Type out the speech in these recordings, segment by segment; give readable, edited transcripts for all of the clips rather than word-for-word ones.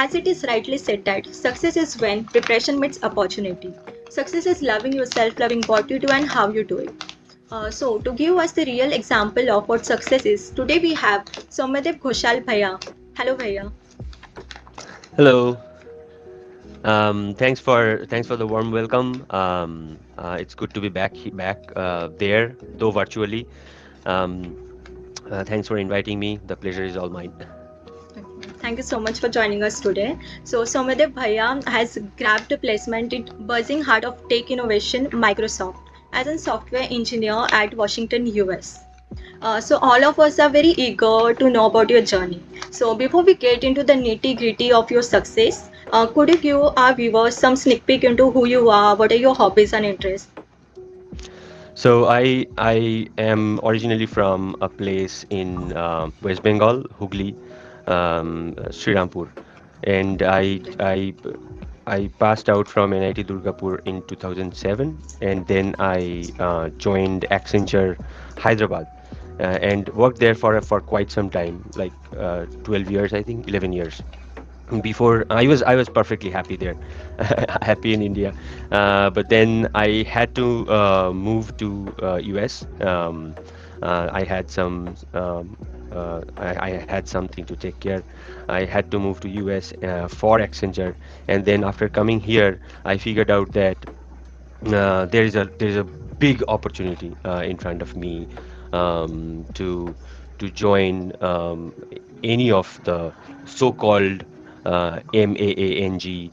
As it is rightly said that success is when preparation meets opportunity. Success is loving yourself, loving what you do and how you do it. So, to give us the real example of what success is, today we have Soumyadeb Ghosal Bhaiya. Hello Bhaiya. Hello. Thanks for the warm welcome. It's good to be back there, though virtually. Um, Thanks for inviting me. The pleasure is all mine. Thank you so much for joining us today. So, Soumyadeb Bhaiya has grabbed a placement in buzzing heart of tech innovation, Microsoft, as a software engineer at Washington, US. So all of us are very eager to know about your journey. So before we get into the nitty gritty of your success, could you give our viewers some sneak peek into who you are, what are your hobbies and interests? So I am originally from a place in West Bengal, Hooghly, Srirampur, and I passed out from NIT Durgapur in 2007, and then I joined Accenture, Hyderabad, and worked there for quite some time, like 12 years, I think, 11 years. Before I was perfectly happy there, happy in India, but then I had to move to US. I had I had something to take care. I had to move to US for Accenture, and then after coming here I figured out that there is a big opportunity in front of me, to join any of the so-called MAANG.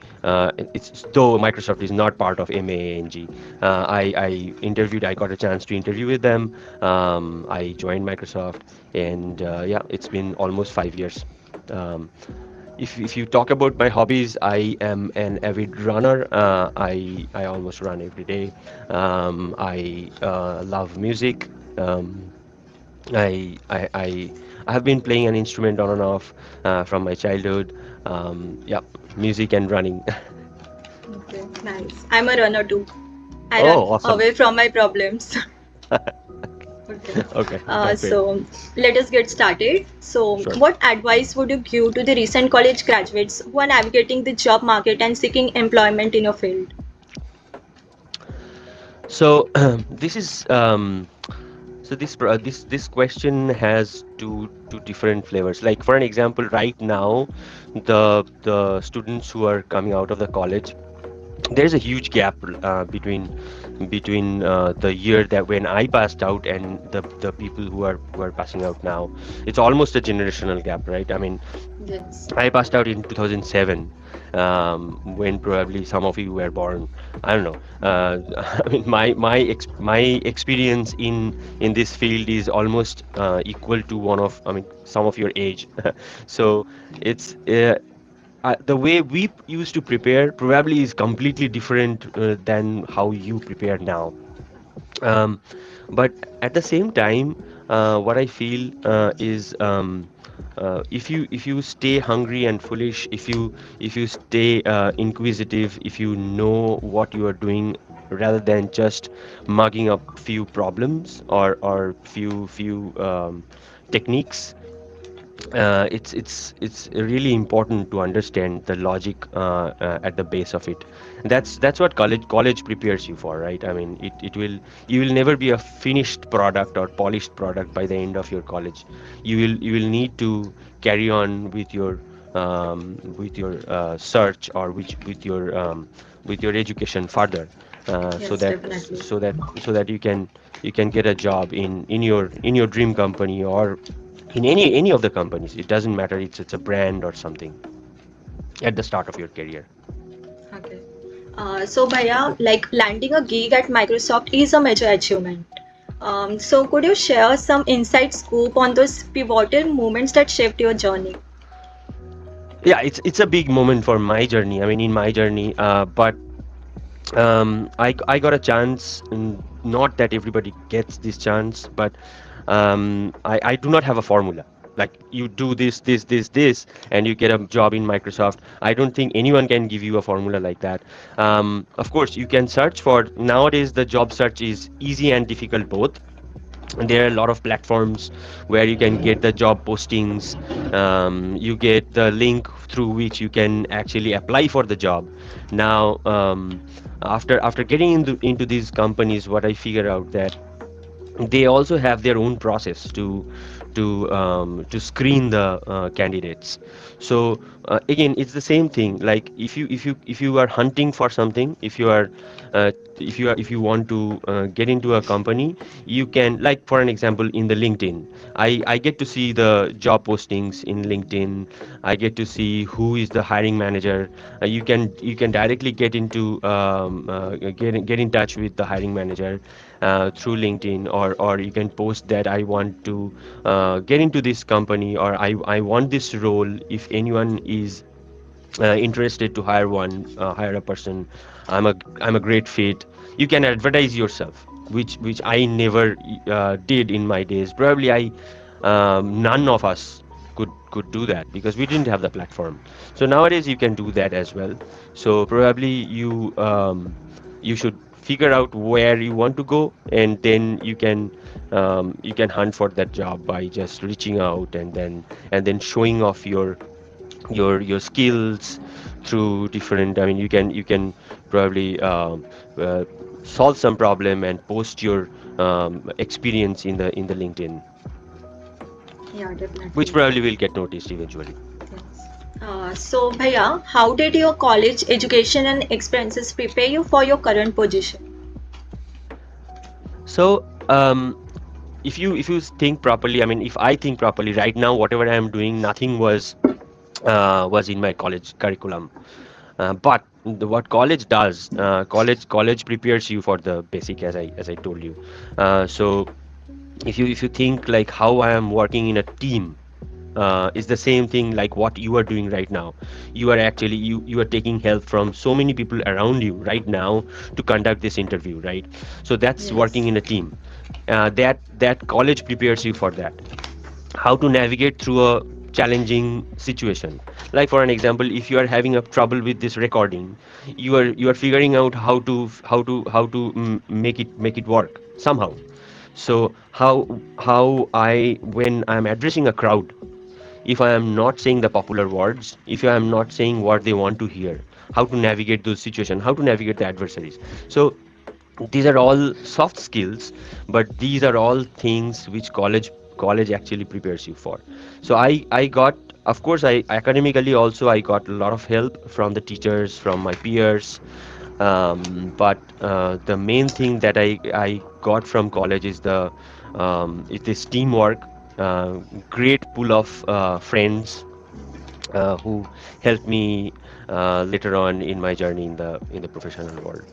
It's though Microsoft is not part of MAANG. I interviewed. I got a chance to interview with them. I joined Microsoft, and yeah, it's been almost 5 years. Um, if you talk about my hobbies, I am an avid runner. I almost run every day. I love music. Um, I have been playing an instrument on and off from my childhood. Yeah, music and running. Okay, nice. I'm a runner too. I run Oh, awesome. away from my problems. Okay. Okay, that's great. So let us get started. So, Sure. what advice would you give to the recent college graduates who are navigating the job market and seeking employment in your field? So this is this question has two different flavors. Like for an example, right now, the students who are coming out of the college, there's a huge gap between the year that when I passed out and the people who are passing out now. It's almost a generational gap, right? I mean, Yes. I passed out in 2007, when probably some of you were born. I don't know. I mean, my experience in this field is almost equal to one of, I mean, some of your age. So it's the way we used to prepare probably is completely different than how you prepare now. Um, but at the same time, what I feel is, if you stay hungry and foolish, if you stay inquisitive, if you know what you are doing rather than just mugging up few problems or few techniques, it's really important to understand the logic at the base of it. That's what college prepares you for, right? I mean, you will never be a finished product or polished product by the end of your college. You will need to carry on with your search, or with your education further, so Yes, that definitely. you can get a job in your dream company, or in any of the companies. It doesn't matter, it's a brand or something at the start of your career. Okay. So, Bhaiya, like landing a gig at Microsoft is a major achievement. So, could you share some inside scoop on those pivotal moments that shaped your journey? Yeah, it's a big moment for my journey, I mean, in my journey, but I got a chance, not that everybody gets this chance, but I do not have a formula. Like you do this, and you get a job in Microsoft. I don't think anyone can give you a formula like that. Of course, you can search for, nowadays the job search is easy and difficult both. And there are a lot of platforms where you can get the job postings. You get the link through which you can actually apply for the job. Now, after getting into these companies, what I figure out that they also have their own process to screen the candidates. So again, it's the same thing. Like if you are hunting for something, uh, if you want to get into a company, you can, like for an example, in the LinkedIn, I get to see the job postings in LinkedIn. I get to see who is the hiring manager. You can directly get in touch with the hiring manager through LinkedIn, or you can post that I want to get into this company, or I want this role. If anyone is interested to hire a person, I'm a great fit. You can advertise yourself, which I never did in my days. Probably none of us could do that because we didn't have the platform. So nowadays you can do that as well. So probably you should figure out where you want to go, and then you can hunt for that job by just reaching out, and then showing off your skills through different. I mean, you can probably uh, solve some problem and post your experience in the LinkedIn, Yeah, which definitely. probably will get noticed eventually. Yes. So, Bhaiya, how did your college education and experiences prepare you for your current position? So if you think properly, I mean, if I think properly right now, whatever I am doing, nothing was in my college curriculum. But what college does, college prepares you for the basic, as I told you. So if you think like how I am working in a team, is the same thing like what you are doing right now. You are taking help from so many people around you right now to conduct this interview, right? So that's working Yes. in a team. That college prepares you for that, how to navigate through a challenging situation. Like for an example, if you are having a trouble with this recording, you are figuring out how to make it work somehow. So how I when I'm addressing a crowd, if I am not saying the popular words, if I am not saying what they want to hear, how to navigate those situations, how to navigate the adversaries. So these are all soft skills, but these are all things which college actually prepares you for. So I got, of course, I academically also I got a lot of help from the teachers, from my peers. But the main thing that I got from college is this teamwork, uh, great pool of friends who helped me later on in my journey in the professional world.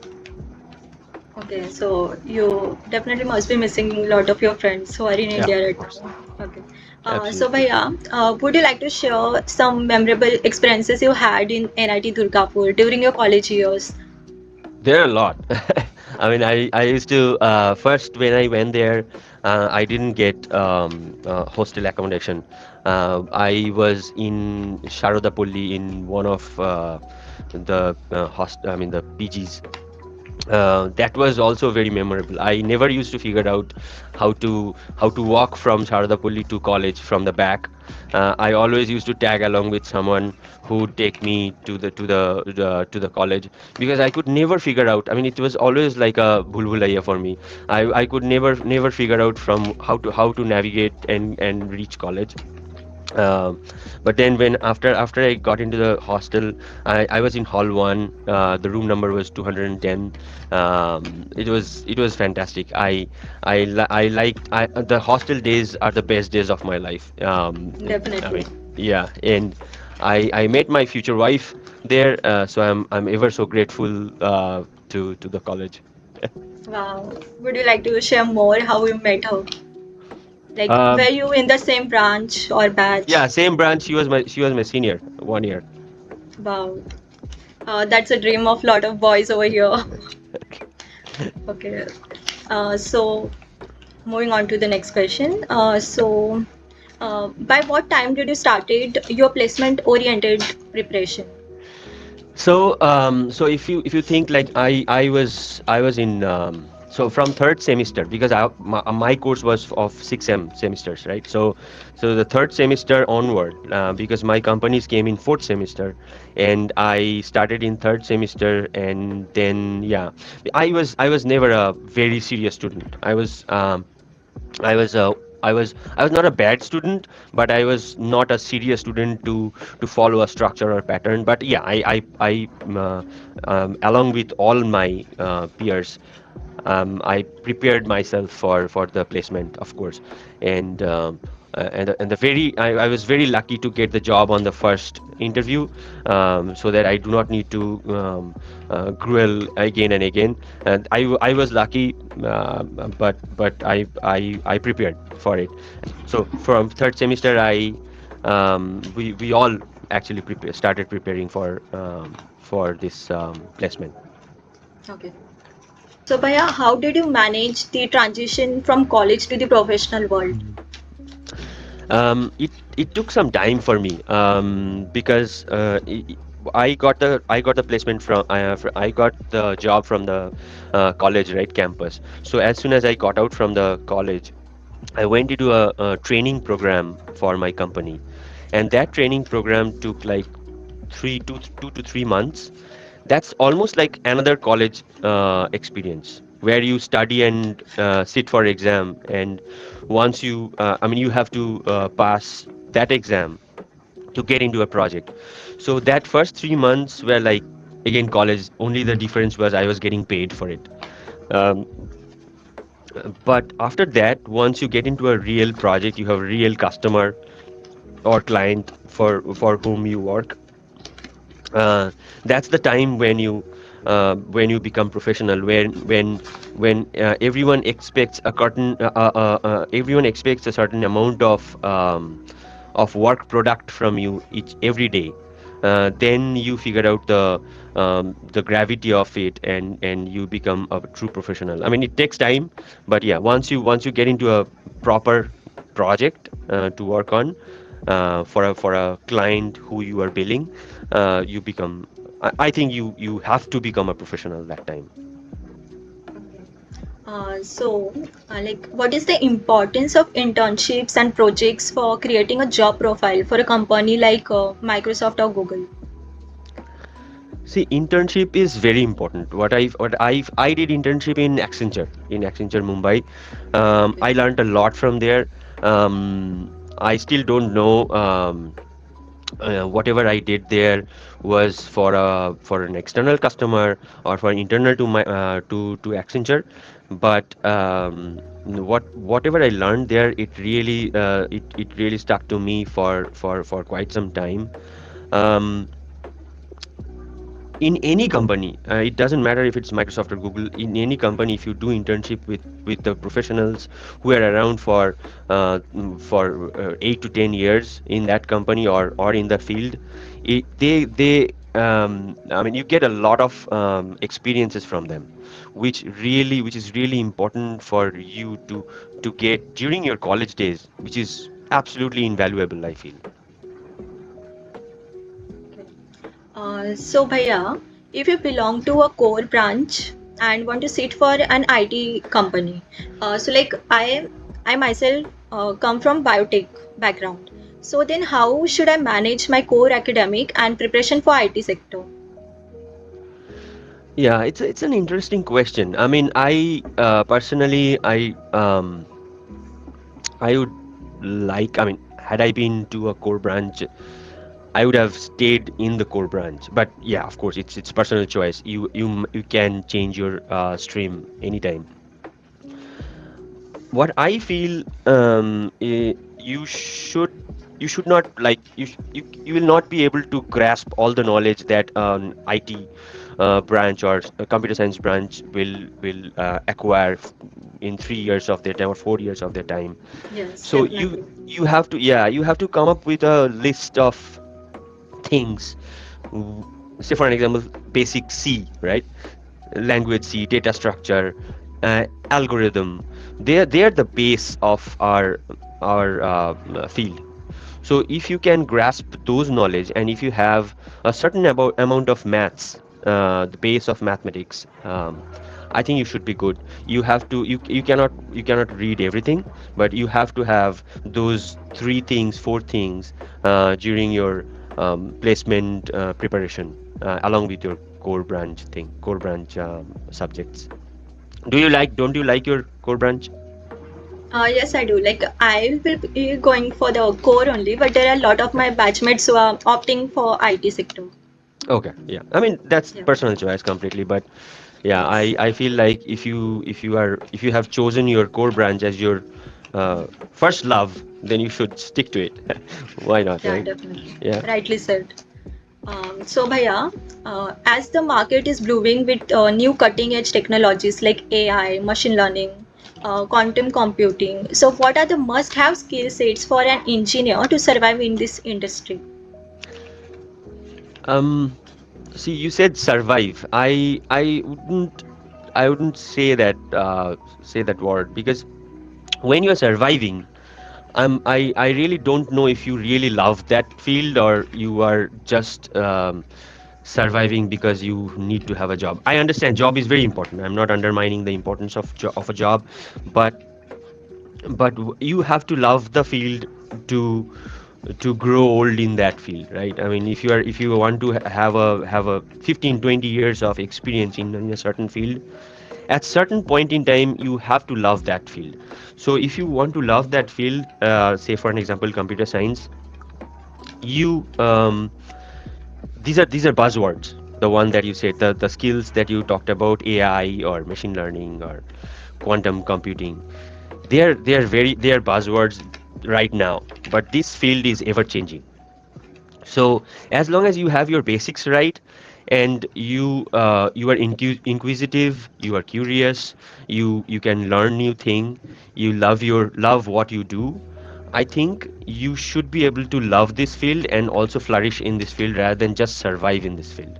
Okay, so you definitely must be missing a lot of your friends who are in Yeah, India of right course. now. Okay. So Absolutely. Bhaiya, would you like to share some memorable experiences you had in NIT Durgapur during your college years? There are a lot. I mean, I used to, first when I went there, I didn't get hostel accommodation. I was in Sharodapalli in one of I mean the PGs. That was also very memorable. I never used to figure out how to walk from Sharadapalli to college from the back. I always used to tag along with someone who would take me to the college, because I could never figure out. I mean, it was always like a bhulbulaiya for me. I could never figure out from how to navigate and reach college. um, but then when after I got into the hostel, I was in hall one. The room number was 210. It was fantastic. I liked the hostel days are the best days of my life. I Definitely. mean, yeah, and I met my future wife there. So I'm ever so grateful to the college. Wow. Would you like to share more how you met her? Like, were Um, you in the same branch or yeah, batch? same branch. She was my senior 1 year. Wow. That's a dream of lot of boys over here. Okay. So moving on to the next question. By what time did you started your placement oriented preparation? So if you think like I was in so from third semester because my course was of 6 semesters, right? So the third semester onward, because my companies came in fourth semester, and I started in third semester, and then yeah, I was never a very serious student. I was I was not a bad student, but I was not a serious student to follow a structure or pattern. But yeah, along with all my peers, I prepared myself for the placement, of course, and the very I was very lucky to get the job on the first interview, so that I do not need to gruel again and again. And I was lucky, but I prepared for it. So from third semester, we all actually started preparing for this placement. Okay. So Bhaiya, how did you manage the transition from college to the professional world? It took some time for me, because I got the placement from I got the job from the college, right, campus. So as soon as I got out from the college, I went into a training program for my company, and that training program took like 2 to 3 months. That's almost like another college experience where you study and sit for exam, and once I mean, you have to pass that exam to get into a project. So that first 3 months were like, again, college. Only the difference was I was getting paid for it. Um, but after that, once you get into a real project, you have a real customer or client for whom you work. That's the time when you become professional, when everyone expects a certain amount of work product from you each every day. Then you figure out the gravity of it, and you become a true professional. I mean, it takes time, but yeah, once you get into a proper project to work on, for a client who you are billing, you become. I think you have to become a professional that time. Like, what is the importance of internships and projects for creating a job profile for a company like Microsoft or Google? See, internship is very important. I did internship in Accenture Mumbai. Okay. I learned a lot from there. I still don't know. Whatever I did there was for an external customer or for internal to my to Accenture, but whatever I learned there, it really stuck to me for quite some time. Um, in any company, it doesn't matter if it's Microsoft or Google. In any company, if you do internship with the professionals who are around for 8 to 10 years in that company or in the field, they I mean, you get a lot of experiences from them, which is really important for you to get during your college days, which is absolutely invaluable, I feel. So Bhaiya, if you belong to a core branch and want to sit for an IT company, I myself come from biotech background. So then, how should I manage my core academic and preparation for IT sector? Yeah, it's an interesting question. I mean, personally, I would I mean, had I been to a core branch, I would have stayed in the core branch. But yeah, of course, it's personal choice. You can change your stream anytime. What I feel, you should not like you will not be able to grasp all the knowledge that an IT branch or a computer science branch will acquire in 3 years of their time or 4 years of their time. Yes, So definitely. you have to come up with a list of things say for an example, basic C, right? Language C, data structure, algorithm. They are the base of our field. So if you can grasp those knowledge, and if you have a certain amount of maths, the base of mathematics, I think you should be good. You cannot read everything, but you have to have those three things, four things during your placement preparation, along with your core branch subjects. Don't you like your core branch? Yes, I do. Like, I will be going for the core only, but there are a lot of my batchmates who are opting for IT sector. Okay, yeah. I mean, that's Yeah. personal choice completely, but yeah, Yes. I feel like if you have chosen your core branch as your first love, then you should stick to it. Why not, Yeah, right? definitely. Yeah. Rightly said. So, Bhaiya, as the market is blooming with new cutting edge technologies like AI, machine learning, quantum computing, so what are the must have skill sets for an engineer to survive in this industry? Um, See, you said survive. I wouldn't say that word, because when you're surviving, I really don't know if you really love that field, or you are just surviving because you need to have a job. I understand job is very important. I'm not undermining the importance of a job, but you have to love the field to grow old in that field, right? I mean, if you want to have a 15, 20 years of experience in a certain field, at certain point in time you have to love that field. So if you want to love that field, say for an example, computer science, you these are buzzwords. The one that you said, the skills that you talked about, AI or machine learning or quantum computing, they are buzzwords right now, but this field is ever changing. So as long as you have your basics right, and you are inquisitive, you are curious, you can learn new thing, you love what you do, I think you should be able to love this field and also flourish in this field rather than just survive in this field.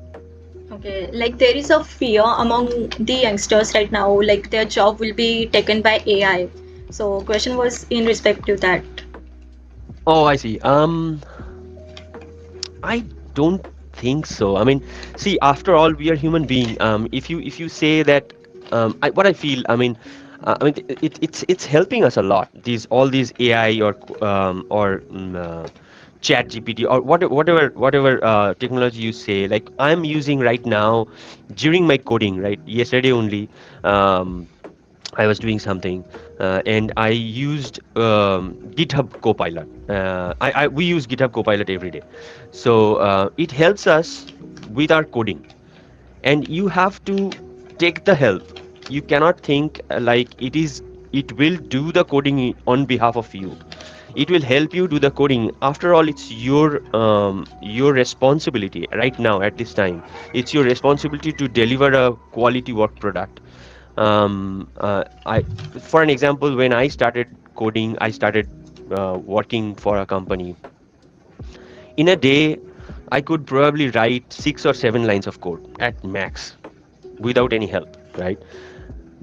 Okay, like there is a fear among the youngsters right now, like their job will be taken by AI. So, question was in respect to that. Oh, I see. I don't think so. I mean, see, after all, we are human being. If you say that, what I feel, I mean, it's helping us a lot. All these AI or Chat GPT or whatever technology you say. Like I'm using right now during my coding. Right, yesterday only. I was doing something, and I used GitHub Copilot. We use GitHub Copilot every day, so it helps us with our coding. And you have to take the help. You cannot think like it will do the coding on behalf of you. It will help you do the coding. After all, it's your responsibility right now at this time. It's your responsibility to deliver a quality work product. I For an example, when I started coding, I started working for a company. In a day, I could probably write 6 or 7 lines of code at max without any help, right?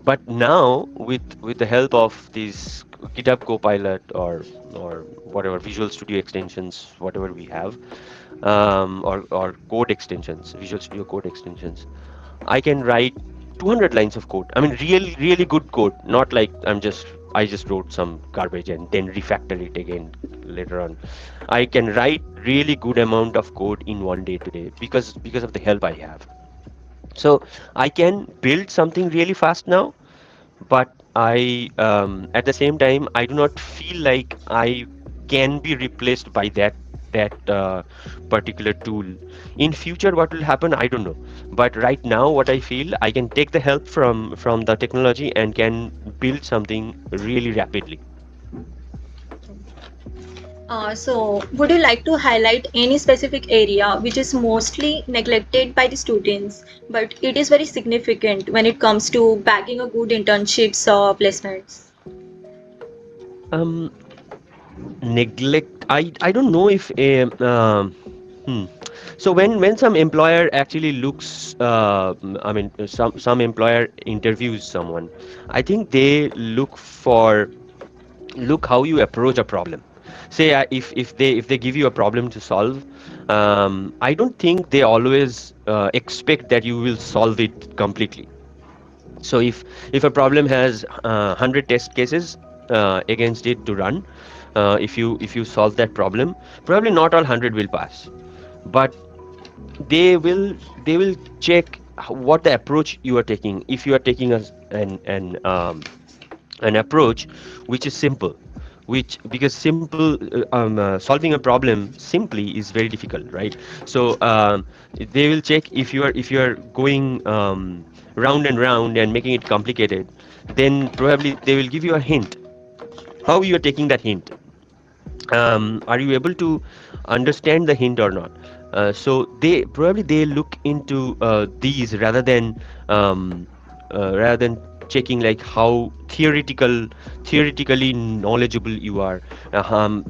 But now, with the help of this GitHub Copilot or whatever Visual Studio extensions, whatever we have, or code extensions, Visual Studio code extensions, I can write 200 lines of code. I mean, really good code. Not like I just wrote some garbage and then refactor it again later on. I can write really good amount of code in one day today because of the help I have. So I can build something really fast now, but I at the same time I do not feel like I can be replaced by that particular tool. In future, what will happen, I don't know. But right now, what I feel, I can take the help from the technology and can build something really rapidly. So, would you like to highlight any specific area which is mostly neglected by the students, but it is very significant when it comes to bagging a good internships or placements? Um, Neglect. I don't know if hmm. So when some employer actually looks, I mean, some employer interviews someone, I think they look how you approach a problem. Say if they give you a problem to solve, I don't think they always expect that you will solve it completely. So if a problem has 100 test cases against it to run, if you solve that problem, probably not all 100 will pass, but they will check what the approach you are taking. If you are taking an approach which is simple, which because solving a problem simply is very difficult, right? So they will check if you are going round and round and making it complicated, then probably they will give you a hint how you are taking that hint. Are you able to understand the hint or not? So they look into these rather than checking like how theoretically knowledgeable you are.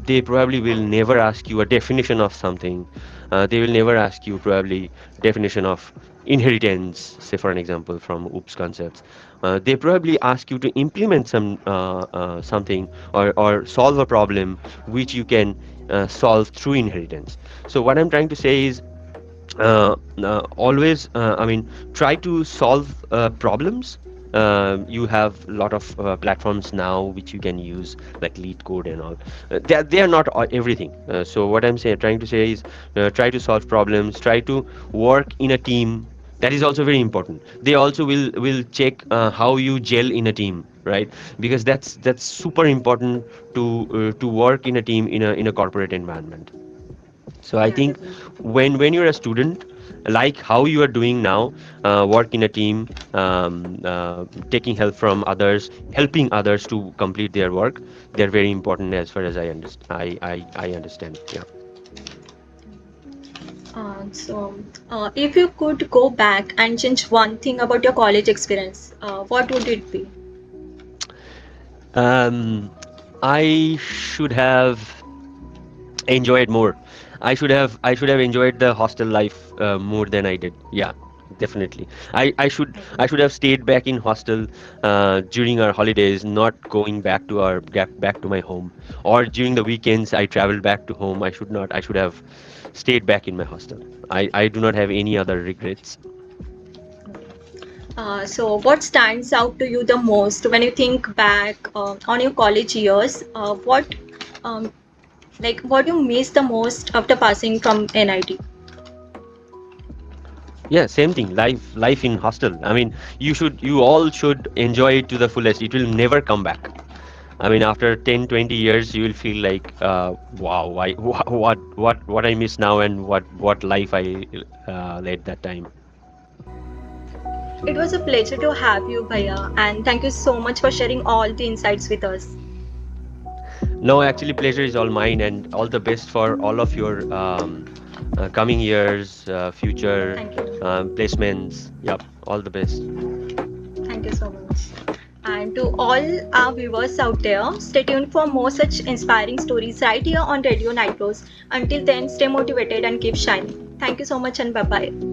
They probably will never ask you a definition of something. They will never ask you probably definition of inheritance, say for an example from oops concepts. They probably ask you to implement something, or solve a problem which you can solve through inheritance. So what I'm trying to say is, always, I mean, try to solve problems. You have a lot of platforms now which you can use, like lead code and all. They are not everything. So what trying to say is, try to solve problems, try to work in a team. That is also very important. They also will check how you gel in a team, right? Because that's super important to work in a team in a corporate environment. So I Yeah, think definitely. when you're a student, like how you are doing now, work in a team, taking help from others, helping others to complete their work, they're very important as far as I understand. I understand. Yeah. If you could go back and change one thing about your college experience, what would it be? Um, I should have enjoyed more. I should have enjoyed the hostel life more than I did. Yeah, definitely. I should have stayed back in hostel during our holidays, not going back to my home, or during the weekends I traveled back to home. I should not. I should have stayed back in my hostel. I do not have any other regrets. What stands out to you the most when you think back on your college years? Um, what you miss the most after passing from NIT? Yeah, same thing. Life in hostel. I mean, you all should enjoy it to the fullest. It will never come back. I mean, after 10, 20 years, you will feel like, wow, what I miss now, and what life I led that time. It was a pleasure to have you, Bhaiya, and thank you so much for sharing all the insights with us. No, actually, pleasure is all mine, and all the best for all of your coming years, future Thank you. placements. Yep, all the best. Thank you so much. And to all our viewers out there, stay tuned for more such inspiring stories right here on Radio NITroz. Until then, stay motivated and keep shining. Thank you so much and bye bye.